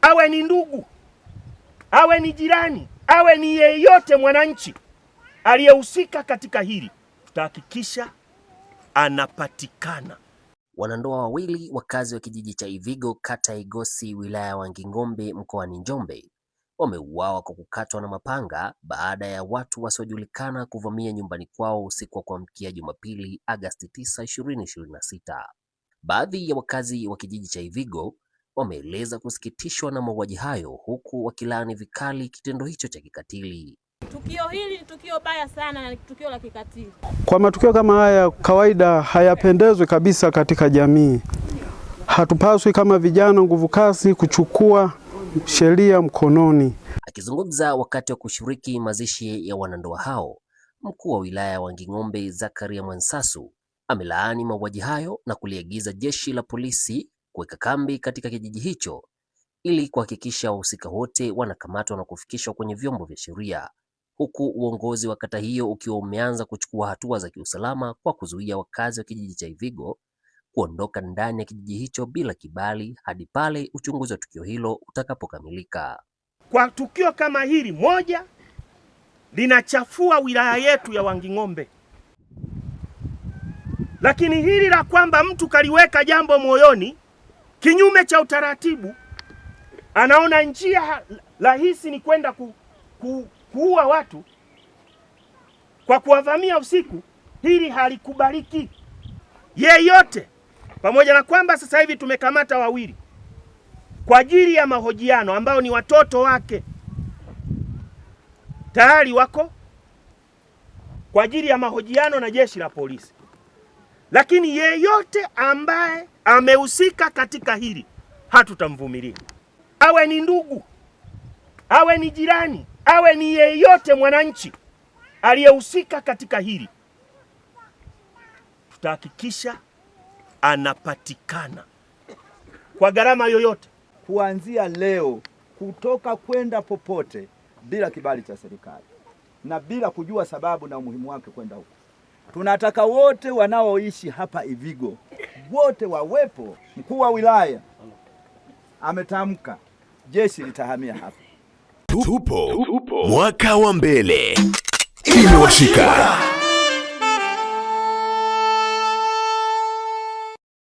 awe ni ndugu, awe ni jirani, awe ni yeyote mwananchi aliyehusika katika hili, tutahakikisha anapatikana. Wanandoa wawili wakazi wa kijiji cha Ivigo, kata ya Igosi, wilaya ya Wanging'ombe, mkoani Njombe, wameuawa kwa kukatwa na mapanga baada ya watu wasiojulikana kuvamia nyumbani kwao usiku wa kuamkia Jumapili, Agosti 9, 2026. Baadhi ya wakazi wa kijiji cha Ivigo wameeleza kusikitishwa na mauaji hayo, huku wakilaani vikali kitendo hicho cha kikatili. Tukio hili ni tukio baya sana na ni tukio la kikatili. Kwa matukio kama haya kawaida hayapendezwi kabisa katika jamii. Hatupaswi kama vijana nguvu kazi kuchukua sheria mkononi. Akizungumza wakati wa kushiriki mazishi ya wanandoa hao, mkuu wa wilaya ya Wanging'ombe Zakaria Mwansasu amelaani mauaji hayo na kuliagiza jeshi la polisi kuweka kambi katika kijiji hicho ili kuhakikisha wahusika wote wanakamatwa na kufikishwa kwenye vyombo vya sheria, huku uongozi wa kata hiyo ukiwa umeanza kuchukua hatua za kiusalama kwa kuzuia wakazi wa kijiji cha Ivigo kuondoka ndani ya kijiji hicho bila kibali hadi pale uchunguzi wa tukio hilo utakapokamilika. Kwa tukio kama hili moja linachafua wilaya yetu ya Wanging'ombe, lakini hili la kwamba mtu kaliweka jambo moyoni kinyume cha utaratibu, anaona njia rahisi ni kwenda kuua watu kwa kuwavamia usiku, hili halikubaliki yeyote. Pamoja na kwamba sasa hivi tumekamata wawili kwa ajili ya mahojiano ambao ni watoto wake, tayari wako kwa ajili ya mahojiano na jeshi la polisi, lakini yeyote ambaye amehusika katika hili hatutamvumilia. Awe ni ndugu, awe ni jirani, awe ni yeyote mwananchi aliyehusika katika hili, tutahakikisha anapatikana kwa gharama yoyote. Kuanzia leo kutoka kwenda popote bila kibali cha serikali na bila kujua sababu na umuhimu wake kwenda huko. Tunataka wote wanaoishi hapa Ivigo wote wawepo. Mkuu wa wilaya ametamka jeshi litahamia hapa. Tupo mwaka wa mbele. Imewashika.